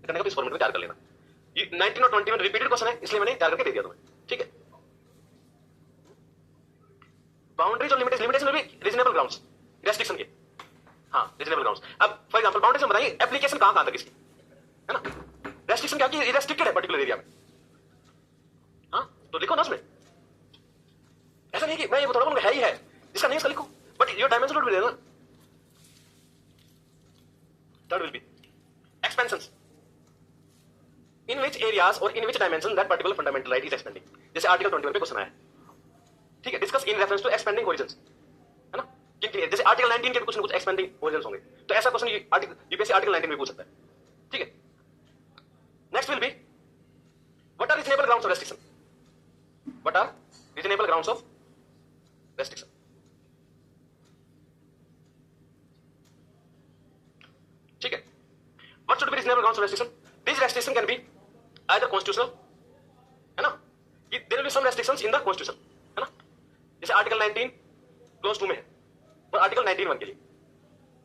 करने का, तो इस फॉर्मेट में तैयार कर लेना। ये 19 और 20 में रिपीटेड क्वेश्चन है, इसलिए मैंने तैयार करके दे दिया तुम्हें, ठीक है। बाउंड्रीज और लिमिटेशन में भी रीजनेबल ग्राउंड्स, रेस्ट्रिक्शन के, हाँ रीजनेबल ग्राउंड्स। अब फॉर एग्जांपल बाउंड्रीज में बताइए एप्लीकेशन कहां तक इसकी, है ना। रेस्ट्रिक्शन क्या कि रेस्ट्रिक्टेड है पर्टिकुलर एरिया में, हाँ तो लिखो ना उसमें। ऐसा नहीं कि मैं ये थोड़ा बोलूंगा है ही है, जिसका नहीं उसका लिखो, but your dimension would be there ना। Third will be expansions, in which areas और in which dimension that particular fundamental right is expanding. जैसे आर्टिकल 21 पे क्वेश्चन आया, ठीक है, discuss in reference to expanding origins, है ना। जैसे आर्टिकल 19 के कुछ ना कुछ एक्सपेंडिंग ओरिजिन्स होंगे, तो ऐसा क्वेश्चन यूपीएससी आर्टिकल 19 में पूछ सकता है, ठीक है। Next will be what are reasonable grounds of restriction, what are reasonable grounds of restriction. ठीक है, what should be reasonable grounds of restriction. This restriction can be either constitutional, है ना, there will be some restrictions in the constitution, है ना। जैसे article 19 close 2 में है और आर्टिकल 19(1) के लिए,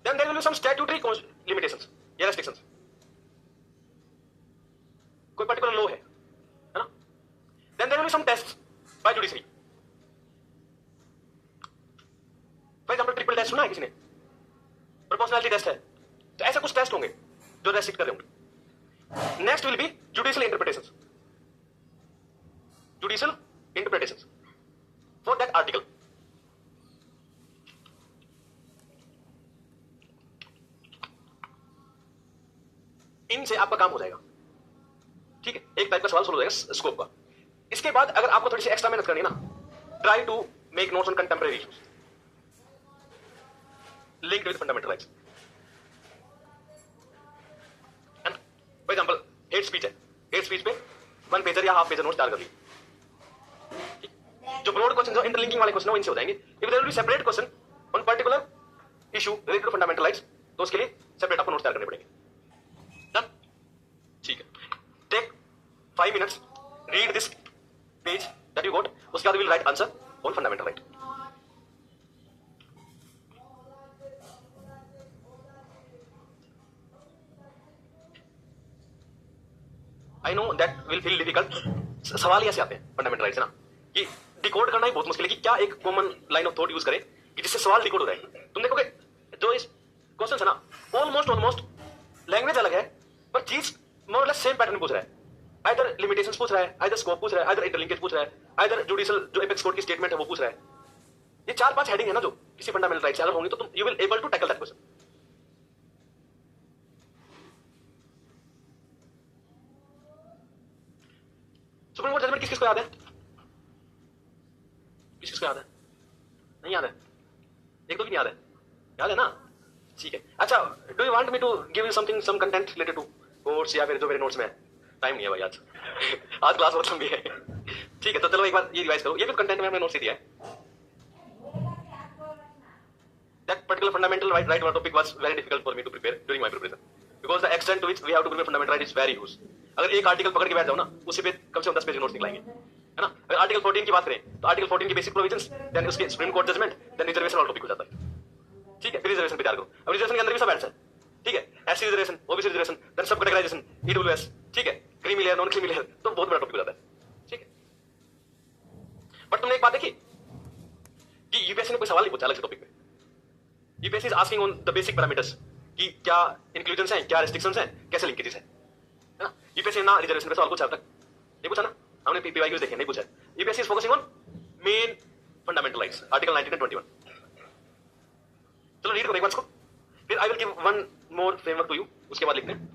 then there will be some statutory limitations या रेस्ट्रिक्शंस। कोई पर्टिकुलर लॉ है ना, then there will be some test by judiciary. For example triple test सुना है किसी ने, प्रोपोर्शनैलिटी टेस्ट है, तो ऐसे कुछ टेस्ट होंगे जो रेस्ट्रिक्ट कर रहे होंगे। Next will B judicial interpretations, judicial interpretations for that article. इनसे आपका काम हो जाएगा, ठीक है, एक टाइप का सवाल सोल्व हो जाएगा स्कोप का। इसके बाद अगर आपको थोड़ी सी एक्स्ट्रा मेहनत करनी है ना, try to make notes on contemporary issues linked with fundamental rights. For example hate speech है, हेट स्पीच पे 1 पेजर या हाफ पेजर नोट तैयार कर ली। जो ब्रॉड क्वेश्चन, जो इंटरलिंकिंग वाले क्वेश्चन, वो इनसे हो जाएंगे। If there will be separate question on particular issue related to fundamental rights, तो उसके लिए सेपरेट आपको नोट्स तैयार करने पड़ेंगे। डन, ठीक है। Take 5 minutes, read this page that you got, उसके बाद will write answer on fundamental right. I know that will feel difficult. सवाल ही ऐसे आते हैं फंडामेंटल राइट्स, है ना, कि डिकोड करना ही बहुत मुश्किल है कि क्या एक common line of thought use करें कि जिससे सवाल डिकोड हो जाए। तुम देखोगे जो इस क्वेश्चन है ना, ऑलमोस्ट लैंग्वेज अलग है पर चीज मोर और लेस सेम पैटर्न पूछ रहा है। आइदर लिमिटेशंस पूछ रहा है, आइदर स्कोप पूछ रहा है, आइदर इंटरलिंकेज पूछ रहा है, आइदर जुडिशियल जो एपेक्स कोर्ट की स्टेटमेंट है वो पूछ रहा है। ये 4-5 हेडिंग है ना जो किसी फंडामेंटल राइट से अगर होंगी तो तुम you will able to tackle that question. Supreme Court judgement किस-किस को याद है? किस-किस को याद है? नहीं याद है? एक दो भी नहीं याद है? याद है ना? ठीक है। अच्छा, do you want me to give you something, some content related to course या फिर जो मेरे नोट्स में है? टाइम नहीं है भाई आज। आज क्लास बहुत लंबी है। ठीक है, तो चलो एक बार ये रिवाइज करो। ये भी कंटेंट में हमने नोट्स दिया है। That particular fundamental right topic was very difficult for me to prepare during my preparation because the extent to which we have to prepare fundamental right is very huge. अगर एक article पकड़ के बैठ जाओ ना, उसी पे कम से कम 10 पेज नोट्स निकलाएंगे, है ना। अगर आर्टिकल 14 की बात करें तो आर्टिकल 14 की बेसिक प्रोविजंस, देन उसके Supreme Court judgement, then reservation वाला टॉपिक हो जाता है, ठीक है। फिर रिजर्वेशन पे तैयार करो। अब रिजर्वेशन के अंदर भी सब है, ठीक है, SC reservation, OBC reservation, then sub categorisation, EWS, ठीक है, creamy layer, non creamy layer, तो बहुत बड़ा टॉपिक हो जाता है, ठीक है। बट तुमने एक बात देखी कि यूपीएससी ने कोई सवाल नहीं पूछा अलग से टॉपिक में। UPSC is asking on the basic parameters कि क्या इंक्लूजन्स हैं, क्या रेस्ट्रिक्शंस हैं, कैसे लिंकेजेस हैं, है ना। यूपीएससी ना रिजर्वेशन पे सवाल पूछा तक नहीं पूछा ना, हमने पीवाईक्यूज देखे नहीं पूछा। UPSC is focusing on main fundamental rights, article 19 and 21। चलो रीड करो एक बार इसको, फिर I will give one more framework to you, उसके बाद लिखते हैं।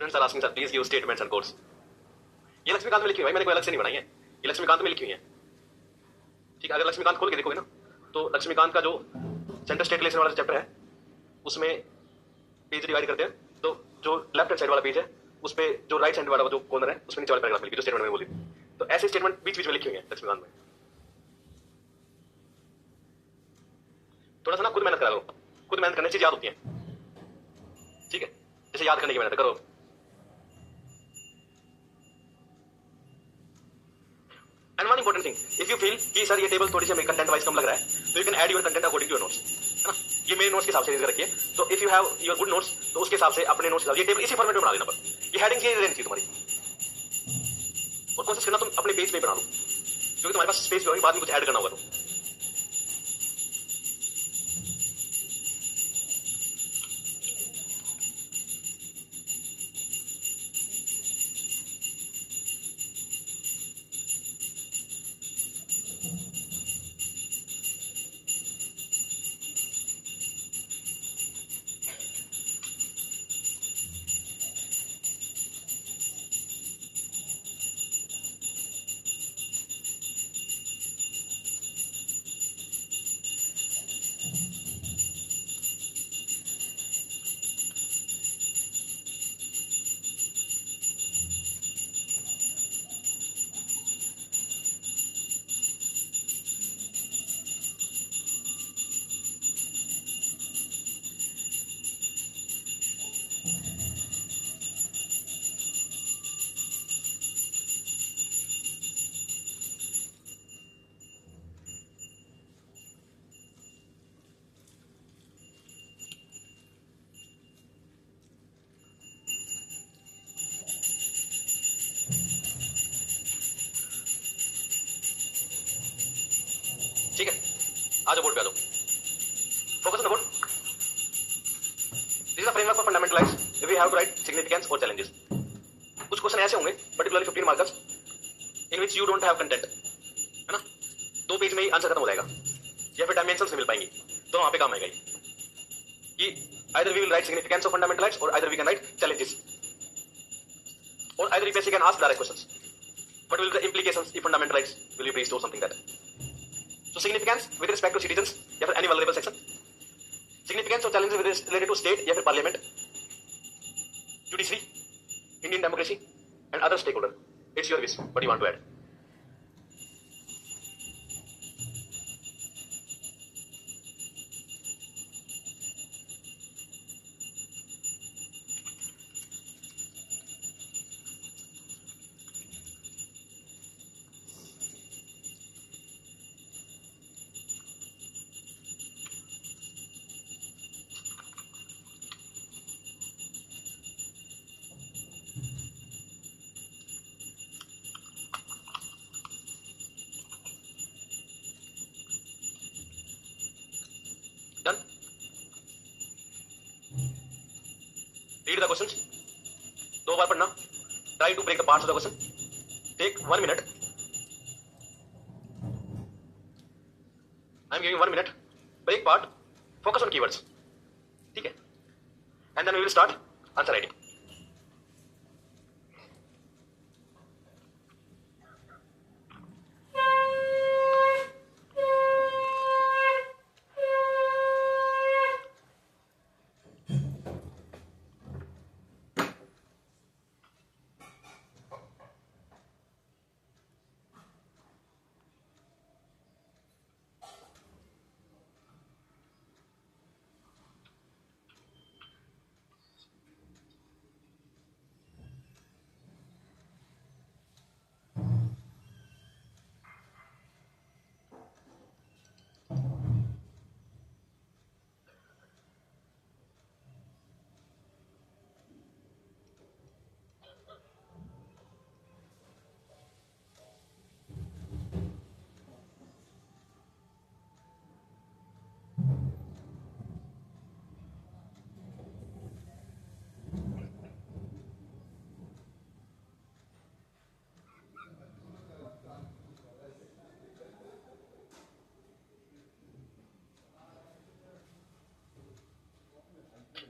Students are asking sir, please give statements and quotes. ये लक्ष्मीकांत में लिखी हुई है भाई, मैंने कोई अलग से नहीं बनाई है, ये लक्ष्मीकांत में लिखी हुई है, ठीक है। अगर लक्ष्मीकांत खोल के देखोगे ना तो लक्ष्मीकांत का जो सेंटर स्टेट रिलेशन वाला चैप्टर है उसमें पेज डिवाइड करते हैं, तो जो लेफ्ट हैंड साइड वाला पेज है उस पे जो राइट हैंड वाला जो कॉर्नर है उसमें नीचे वाला पैराग्राफ लिखी जो स्टेटमेंट में बोली, तो तो ऐसे स्टेटमेंट बीच बीच में लिखे हुए हैं लक्ष्मीकांत में। थोड़ा सा ना खुद मेहनत करा लो, खुद मेहनत करने से चीज याद होती है, ठीक है? जैसे याद करने की मेहनत करो। And one important thing, if you feel कि सर ये टेबल थोड़ी सी हमें कंटेंट वाइज कम लग रहा है, तो you can add your content according to your notes, है ना? ये मेरे नोट्स के हिसाब से रखिए। तो if you have your good notes, तो उसके हिसाब से अपने नोट्स, ये टेबल इसी फॉर्मेट में बना देना। पर ये हेडिंग ये रहनी चाहिए तुम्हारी, और कोशिश करना तुम अपने पेज पे बना लो, क्योंकि तुम्हारे पास स्पेस भी होगी, बाद में कुछ ऐड करना होगा तो। ठीक है, आ जाओ बोर्ड पे आ जाओ। Focus on the board. This is the framework for fundamentals if we have to write significance और चैलेंजेस। कुछ क्वेश्चन ऐसे होंगे, particularly 15 markers, in which you don't have content, है ना? 2 पेज में ही आंसर खत्म हो जाएगा, या फिर डायमेंशंस नहीं मिल पाएंगी, तो वहां पे काम आएगा कि either we will write significance of fundamentalites or either we can write challenges, or either UPSC can ask direct questions. What will be the implications if fundamentalites will be breached or something like that? So significance with respect to citizens या फिर any vulnerable section, significance or challenges related to state या फिर parliament, judiciary, Indian democracy and other stakeholders. It's your wish. What do you want to add? Done? Read the questions. 2 बार पढ़ना. Try to break the parts of the question. Take 1 minute. I am giving 1 minute. Break part. Focus on keywords. ठीक है? And then we will start answer writing.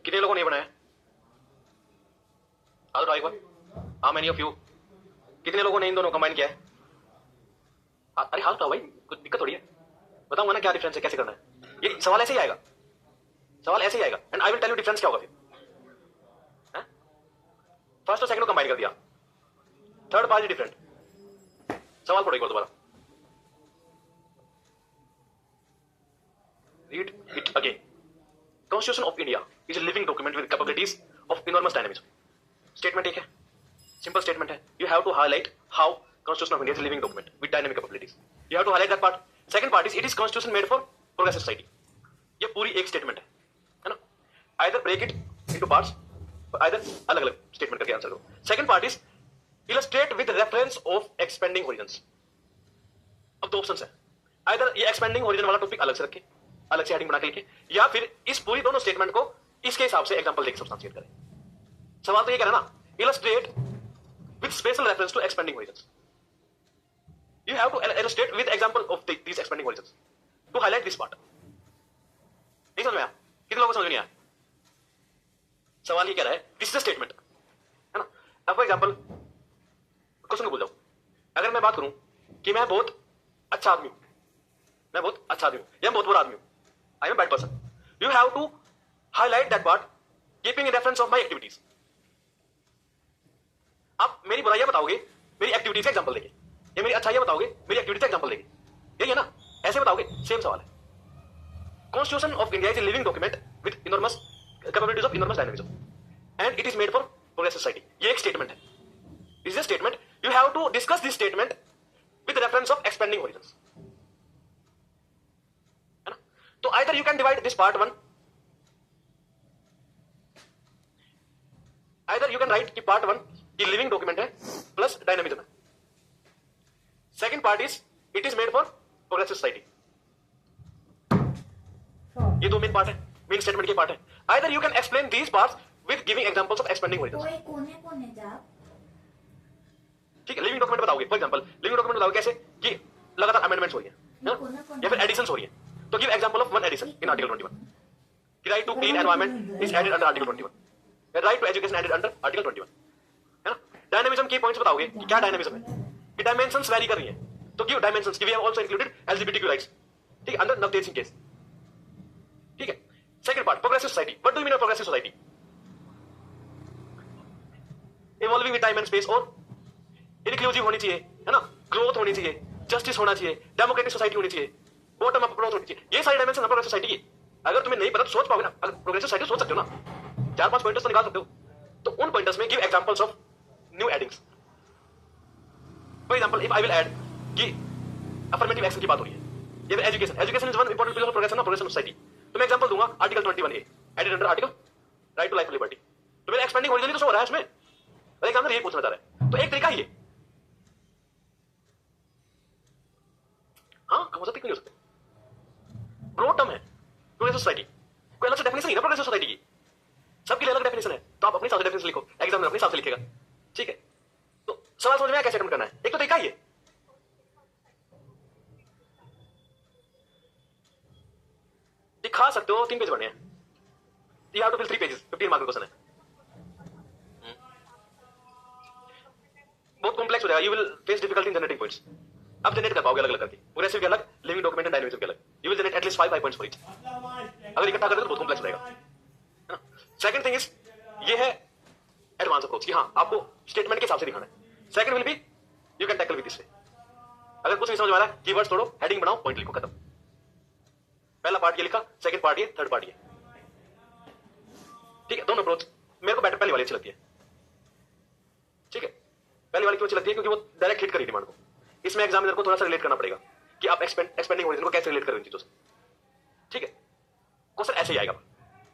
कितने लोगों ने बनाया? हाथ उठाओ एक बार। How many of you? कितने लोगों ने इन दोनों कंबाइन किया है? अरे हाथ उठाओ भाई, कुछ दिक्कत थोड़ी है। बताऊंगा ना क्या डिफरेंस है, कैसे करना है। ये सवाल ऐसे ही आएगा, सवाल ऐसे ही आएगा। And I will tell you difference क्या होगा फिर। फर्स्ट और सेकंड को कंबाइन कर दिया, थर्ड पार्ट डिफरेंट। सवाल पढ़ो एक बार दोबारा, read it again. Constitution of India is a living document with capabilities of enormous dynamism। Statement एक है, सिंपल स्टेटमेंट है। You have to highlight how constitution of India is a living document with dynamic capabilities। You have to highlight that part. Second part is it is constitution made for progressive society. ये पूरी एक statement है ना। Either break it into parts, either अलग अलग statement करके answer करो। Second part is illustrate with reference of expanding Horizons. अब दो ऑप्शंस है, आइदर ये एक्सपेंडिंग होरिजन वाला टॉपिक अलग से रखे, अलग से हेडिंग बना के लिखे, या फिर इस पूरी दोनों स्टेटमेंट को इसके हिसाब से एग्जांपल देके सब्सटेंशिएट करें। सवाल तो ये कह रहा है ना, illustrate with special reference to expanding horizons. You have to illustrate with example of these expanding horizons to highlight this part. नहीं समझ में आया? कितने लोगों को समझ नहीं आया? सवाल ये कह रहा है, दिस इज स्टेटमेंट है ना। अब फॉर एग्जांपल क्वेश्चन को बोल जाओ, अगर मैं बात करूं कि मैं बहुत अच्छा आदमी हूं, मैं बहुत अच्छा आदमी हूं या बहुत बुरा आदमी हूं, I am bad person, you have to highlight that part keeping in reference of my activities. आप मेरी बुराइयां बताओगे मेरी एक्टिविटीज का एग्जांपल देके, या मेरी अच्छाइयां बताओगे मेरी एक्टिविटीज का एग्जांपल देके, यही है ना? ऐसे बताओगे, सेम सवाल है। Constitution of India is a living document with enormous capabilities of enormous dynamism, and it is made for progressive society। ये एक स्टेटमेंट है, this is a statement। You have to discuss this statement with reference of expanding horizons, है ना? तो either you can divide this part one, either you can write कि part one ये living document है plus dynamism है। Second part is it is made for progressive society। ये दो main part है, मेन स्टेटमेंट के पार्ट है। Either you can explain these parts with giving examples of expanding Horizons. ठीक है, लिविंग डॉक्यूमेंट बताओगे, फॉर एग्जांपल लिविंग डॉक्यूमेंट बताओगे कैसे कि लगातार अमेंडमेंट्स हो रही है या फिर एडिशंस हो रही है, तो give example of one addition in article 21। कि right to clean environment is added under article 21, right to education added under article 21, है ना। डायनामिज्म के पॉइंट्स बताओगे कि क्या डायनामिज्म है, कि डायमेंशंस वेरी कर रही हैं, तो गिव डायमेंशंस कि we have also included LGBTQ rights, ठीक है, अंडर नवतेज सिंह केस। ठीक है, second part progressive society. What do you mean by progressive society? Evolving with time and space, और इंक्लूसिव होनी चाहिए, है ना, ग्रोथ होनी चाहिए, जस्टिस होना चाहिए, डेमोक्रेटिक सोसाइटी होनी चाहिए, बॉटम अप अप्रोच होनी चाहिए। ये सारी डायमेंशन प्रोग्रेसिव सोसाइटी की। अगर तुम्हें नहीं पता तो सोच पाओगे ना, अगर प्रोग्रेसिव सोसाइटी सोच सकते हो ना, 4-5 पॉइंटर्स तो निकाल सकते हो। तो उन पॉइंटर्स में give examples of new addings. For example if I will add कि अफर्मेटिव एक्शन की बात हो रही है, या फिर education, education is one important pillar of progression of progressive society, तो मैं एग्जांपल दूंगा article 21A added under article right to life and liberty. तो मेरा एक्सपेंडिंग होरिजन तो शो हो रहा है उसमें, और एग्जामिनर ये पूछना चाह रहा है, तो एक तरीका ही है। हाँ, कम हो सकते, क्यों नहीं हो सकते? ब्रॉड टर्म है प्रोग्रेसिव सोसाइटी, कोई अलग से डेफिनेशन नहीं है प्रोग्रेसिव सोसाइटी की, सबके लिए अलग डेफिनेशन है, तो आप अपने हिसाब से डेफिनेशन लिखो, एग्जामिनर अपने हिसाब से लिखेगा। ठीक है, तो सवाल समझ में आया कैसे अटेम्प्ट करना है? एक तो तरीका ही है, दिखा सकते हो 3 पेज बने हैं, you have to fill 3 pages, 15 mark का क्वेश्चन है। बहुत कॉम्प्लेक्स हो जाएगा, you will face difficulty in generating points. अब जनरेट कर पाओगे अलग अलग करके, प्रोग्रेसिव के अलग, लिविंग डॉक्यूमेंट एंड डायनामिज्म के अलग, you will generate at least 5 points for each. अगर इकट्ठा कर दो तो बहुत कॉम्प्लेक्स हो जाएगा, है ना। सेकंड थिंग इज ये है एडवांस अप्रोच कि हाँ आपको स्टेटमेंट के हिसाब से दिखाना है। Second will be you can tackle with this way. अगर कुछ नहीं समझ में आ रहा है, कीवर्ड्स तोड़ो, हेडिंग बनाओ, पॉइंट लिखो, खत्म। पहला पार्ट ये लिखा, सेकंड पार्ट ये, थर्ड पार्ट ये। ठीक है, दोनों अप्रोच मेरे को बेटर पहली वाली अच्छी लगती है। ठीक है, पहली वाली क्यों अच्छी लगती है? क्योंकि वो डायरेक्ट हिट करी डिमांड को। इसमें एग्जामिनर को थोड़ा सा रिलेट करना पड़ेगा कि आप एक्सपेंडिंग होरिजन को कैसे रिलेट करें इन चीजों से। ठीक है, क्वेश्चन ऐसे ही आएगा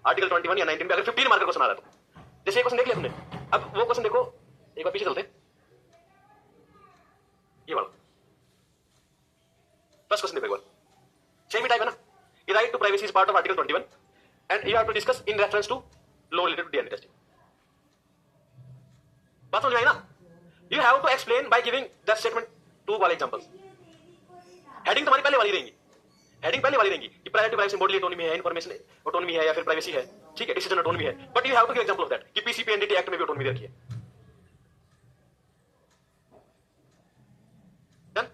आर्टिकल 21 या 19 पे अगर 15 मार्क का क्वेश्चन आ रहा है तो। जैसे क्वेश्चन देख लिया तुमने, अब वो क्वेश्चन देखो, एक बार पीछे चलते हैं, ये वाला फर्स्ट क्वेश्चन देखो एक बार, सेम ही टाइप है ना। The right to privacy is part of Article 21, and you have to discuss in reference to law related to DNA testing. बात समझ में आई ना? You have to explain by giving that statement 2 वाले examples. Heading तुम्हारी पहले वाली रहेंगी, heading पहले वाली रहेंगी कि प्राइवेट प्राइवेसी बॉडी ऑटोनॉमी है, इंफॉर्मेशन ऑटोनॉमी है, या फिर प्राइवेसी है। ठीक है, डिसीजन ऑटोनॉमी है, but you have to give example of that कि पीसीपी एनडीटी एक्ट में भी ऑटोनॉमी दे रखी है। डन?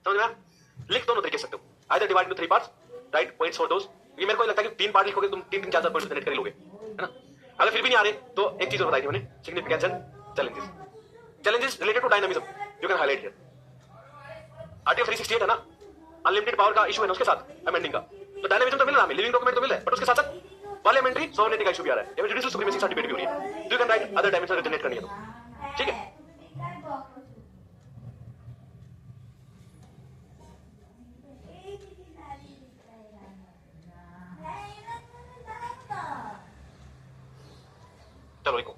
समझ में आया? लिख दोनों तरीके से सकते हो, either divide into 3 parts, right points for those. ये मेरे को लगता है कि 3 पार्ट लिखोगे तुम 3-3 4-4 पॉइंट्स जनरेट कर लोगे, है ना। अगर फिर भी नहीं आ रहे तो एक चीज और बताई थी मैंने, significance and challenges. challenges related to dynamism you can highlight here. Article 368 है ना, अनलिमिटेड पावर का इशू है ना उसके साथ अमेंडिंग का, तो डायनामिज्म तो मिल रहा है, लिविंग डॉक्यूमेंट तो मिल रहा है, बट उसके साथ साथ पार्लियामेंट्री सॉवरेनिटी का इशू भी आ रहा है, या फिर जुडिशियल सुप्रीमेसी का डिबेट भी हो रही है, तो you can write other dimension generate करनी है तो ठीक है. चलो लिखो.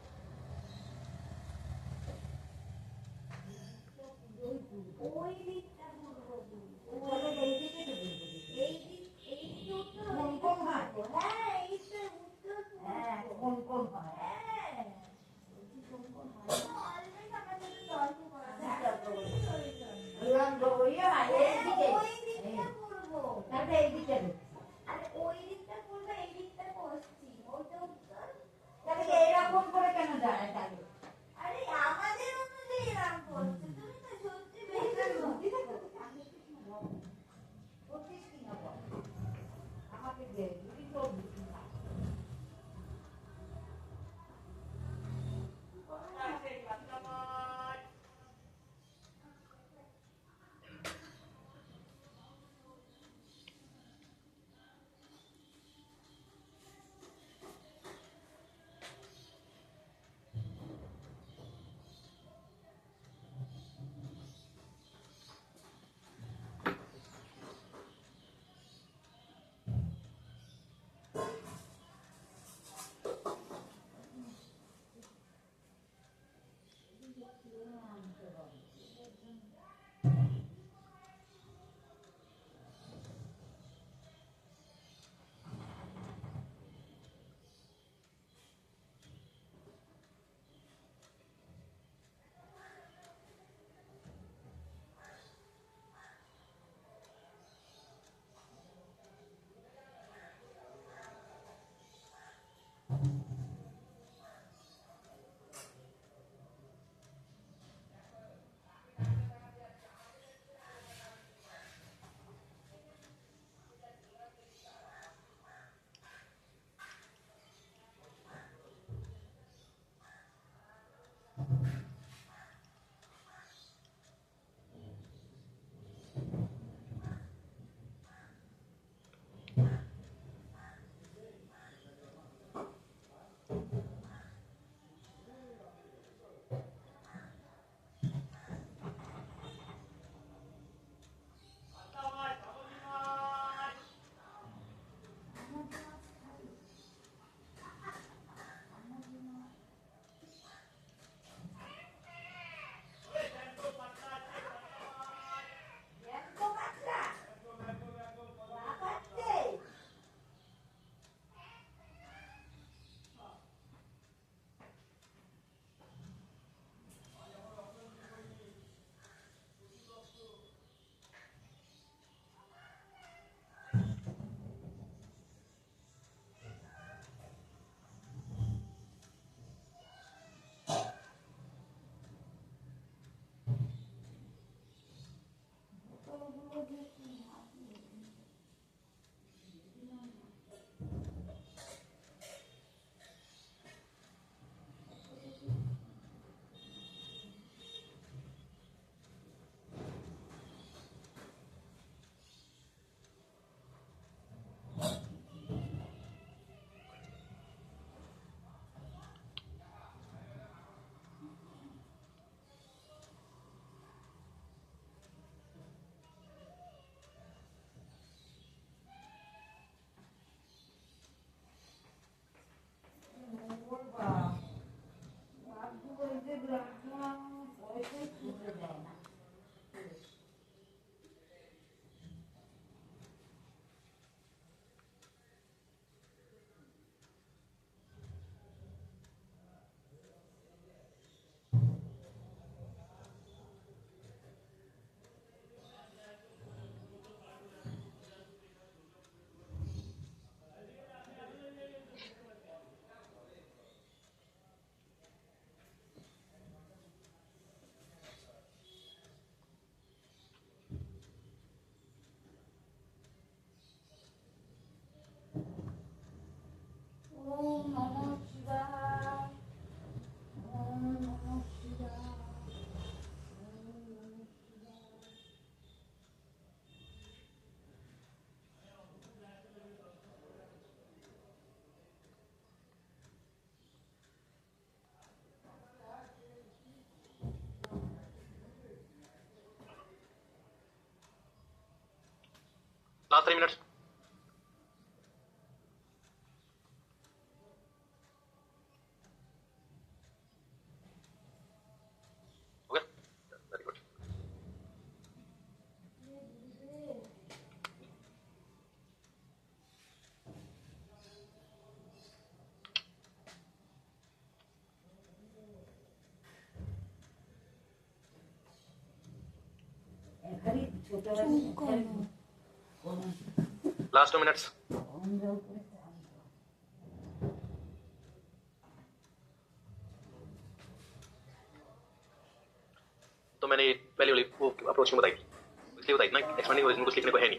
लास्ट 3 मिनट्स हो गया, वेरी गुड। Last 2 minutes. तो मैंने पहले वाली वो अप्रोच में बताई थी, इसलिए बताई ना, एक्सपेंडिंग ओरिजिन कुछ लिखने को है नहीं,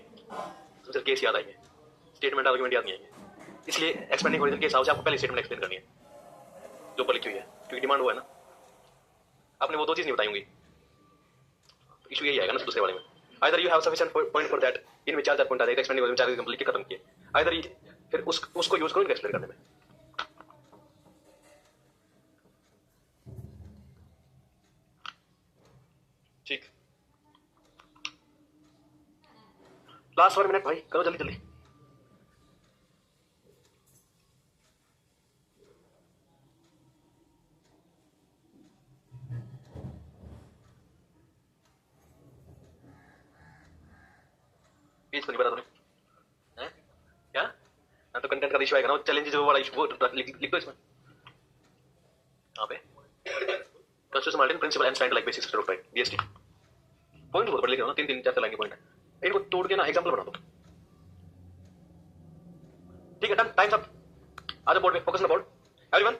तो सिर्फ केस याद आएंगे, स्टेटमेंट आर्गुमेंट याद नहीं आएंगे। इसलिए एक्सपेंडिंग ओरिजिन के हिसाब से आपको पहले स्टेटमेंट एक्सप्लेन करनी है जो ऊपर लिखी हुई है, क्योंकि डिमांड हुआ है ना। आपने वो 2 चीज नहीं बताई होंगी, इशू यही आएगा ना दूसरे वाले में। Either you have sufficient point for that in which charge point आ जाएगा, एक्सपेंडिंग ओरिजिन चार्ज कंप्लीट खत्म किए, आइदर फिर उसको यूज करो एक्सप्लेन करने में। ठीक, लास्ट 1 मिनट भाई, करो जल्दी जल्दी। पेज तो नहीं पता तुम्हें हैं क्या ना, तो कंटेंट का इशू आएगा ना, चैलेंज जो वाला इशू वो लिख दो इसमें। यहाँ पे constitution Martin principle and stand like basis of right BST point बहुत बड़े लिखे हो ना, 3 4 लाइन के पॉइंट है, इनको तोड़ के ना एग्जांपल बना दो। ठीक है, डन, टाइम्स अप। आ जाओ बोर्ड पे, focus on the board everyone,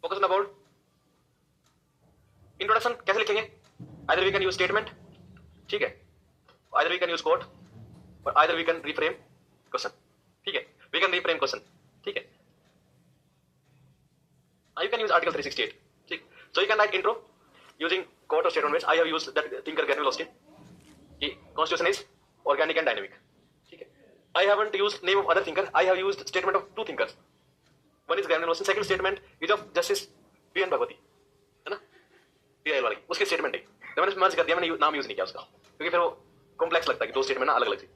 focus on the board. Introduction कैसे लिखेंगे? Either we can use statement, ठीक है, either we can use quote और either we can reframe question, ठीक है, वी कैन रिफ्रेम क्वेश्चन, ठीक है, you can use article 368, ठीक। So you can write intro using quote or statement based. I have used that thinker Granville Austin कि constitution is organic and dynamic, ठीक है। I haven't used name of other thinker, I have used statement of 2 thinkers, one is Granville Austin, second statement is of Justice P.N. Bhagwati, है ना, PIL वाली, उसके statement है, तो मैंने मर्ज कर दिया, मैंने नाम यूज नहीं किया उसका, क्योंकि फिर वो कॉम्प्लेक्स लगता है कि 2 स्टेटमेंट ना अलग अलग से।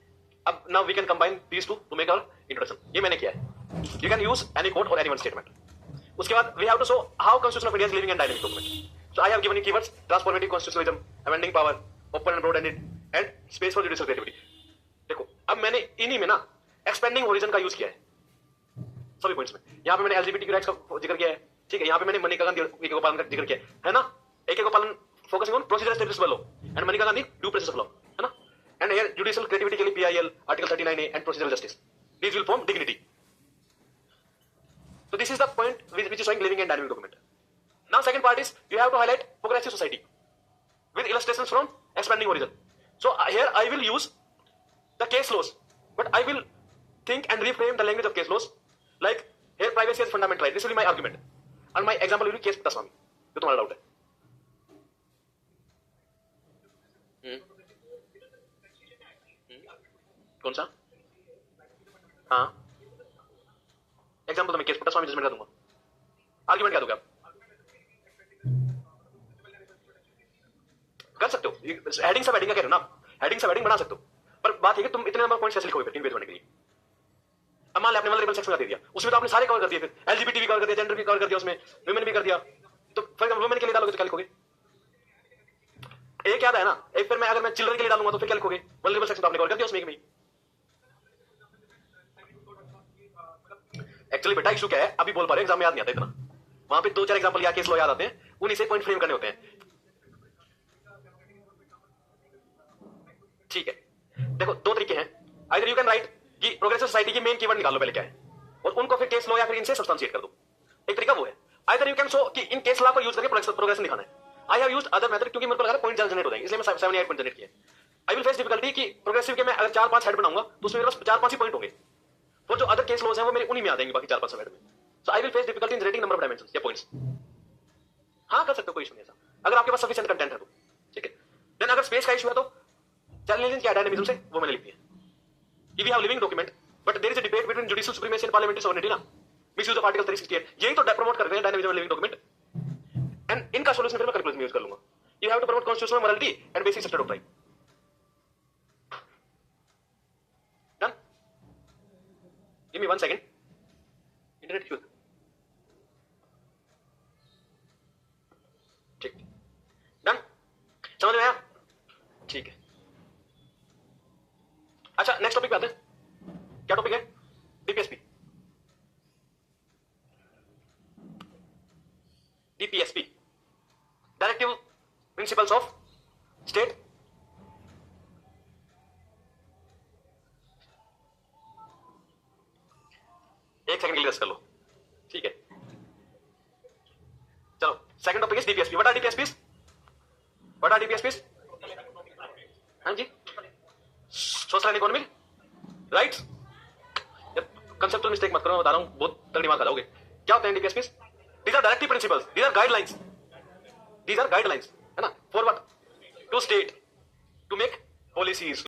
अब now we can combine these 2 to make our introduction, ये मैंने किया है। You can use any quote और एनी वन स्टेटमेंट। उसके बाद we have to show how constitution of India is living and dynamic document. So I have given you keywords transformative constitutionalism, amending power, open and broad ended and space for judicial creativity. देखो अब मैंने इन्हीं में ना expanding origin का use किया है सभी पॉइंट्स में। यहाँ पे मैंने एलजीबीटी राइट्स का जिक्र किया है, ठीक है, यहाँ पे मैंने मनिका गांधी को पालन का जिक्र किया है ना, एक को पालन focusing on procedure established by law and Manika Gandhi due process of law, है ना, एंड हियर जुडिशियल क्रिएटिविटी के लिए PIL article 39A and procedural justice, these will form dignity. So this is the point which is showing living and dynamic document. Now second part is you have to highlight progressive society with illustrations from expanding horizon. So here I will use the case laws, but I will think and reframe the language of case laws. Like here privacy is fundamental right. This will be my argument, and my example will be case Daswami. जो तुम्हारा doubt है। कौन सा? हाँ, example तो मैं case Puttaswamy judgement का दूंगा, आर्गुमेंट क्या दोगे आप? कर सकते हो, हेडिंग सब हेडिंग का कह रहे हो ना, हेडिंग सब हेडिंग बना सकते हो, पर बात है कि तुम इतने नंबर पॉइंट कैसे लिखोगे 3 पेज बनने के लिए? अब मान लिया आपने वल्नरेबल सेक्शन का दे दिया, उसमें तो आपने सारे कवर कर दिए, फिर एलजीबीटी भी कवर कर दिया, जेंडर भी कवर कर दिया, उसमें वुमेन भी कर दिया, तो फॉर एग्जांपल वुमेन के लिए डालोगे तो क्या लिखोगे? एक याद है ना, एक फिर मैं अगर मैं चिल्ड्रन के लिए डालूंगा तो फिर क्या लिखोगे? वल्नरेबल सेक्शन तो आपने कवर कर दिया उसमें एक में। एक्चुअली बेटा इशू क्या है, अभी बोल पा रहे एग्जाम में याद नहीं आता इतना, वहां पे 2 4 एग्जांपल या केस लो याद आते हैं, उन्हीं से पॉइंट फ्रेम करने होते हैं, ठीक है। देखो 2 तरीके हैं, आइदर यू कैन राइट कि प्रोग्रेसिव सोसाइटी की मेन कीवर्ड निकाल लो पहले क्या है, और उनको फिर केस लो या फिर इनसे सब्सटेंशिएट कर दो, एक तरीका वो है। आइदर यू कैन शो कि इन केस लॉ को यूज करके प्रोग्रेशन दिखाना है। I have used other method, क्योंकि मेरे को लगा पॉइंट जनरेट हो जाएंगे, इसलिए मैं 7 8 पॉइंट जनरेट किए। आई विल फेस डिफिकल्टी कि प्रोग्रेसिव के मैं अगर 4 5 हेड बनाऊंगा तो उसमें मेरे पास 4 5 ही पॉइंट होंगे, और जो अदर केस लॉज हैं वो मेरे उन्हीं में आ जाएंगे, बाकी 4 5 हेड में। So I will face difficulty in generating number of dimensions या पॉइंट्स। हाँ कर सकते हो, कोई इशू नहीं ऐसा, अगर आपके पास सफिशिएंट कंटेंट है तो, ठीक है। देन अगर स्पेस का इशू है तो चैलेंजिंग क्या डायनामिज्म से वो मैंने लिख दिया कि we have living document but there is a debate between judicial supremacy and parliamentary sovereignty ना, मिसयूज ऑफ आर्टिकल 368, यही तो प्रमोट कर रहे हैं डायनामिज्म लिविंग डॉक्यूमेंट, एंड इनका सॉल्यूशन फिर मैं कैलकुलस में यूज कर लूंगा। You have to promote constitutional morality and basic system of right, give me 1 second, internet issue. ठीक, डन, समझ में आया? ठीक है। अच्छा, नेक्स्ट टॉपिक पे आते हैं। क्या टॉपिक है? DPSP. DPSP, directive principles of state. एक सेकंड के लिए रेस्ट कर लो, ठीक है। चलो, second topic is DPSP. What are DPSPs? What are DPSPs? हाँ जी, social and economic rights. Conceptual mistake मत करो, मैं बता रहा हूं, बहुत तगड़ी मार खा जाओगे। क्या होते हैं DPSPs? These are directive principles, these are guidelines, these are guidelines, है ना, for what? To state, to make policies.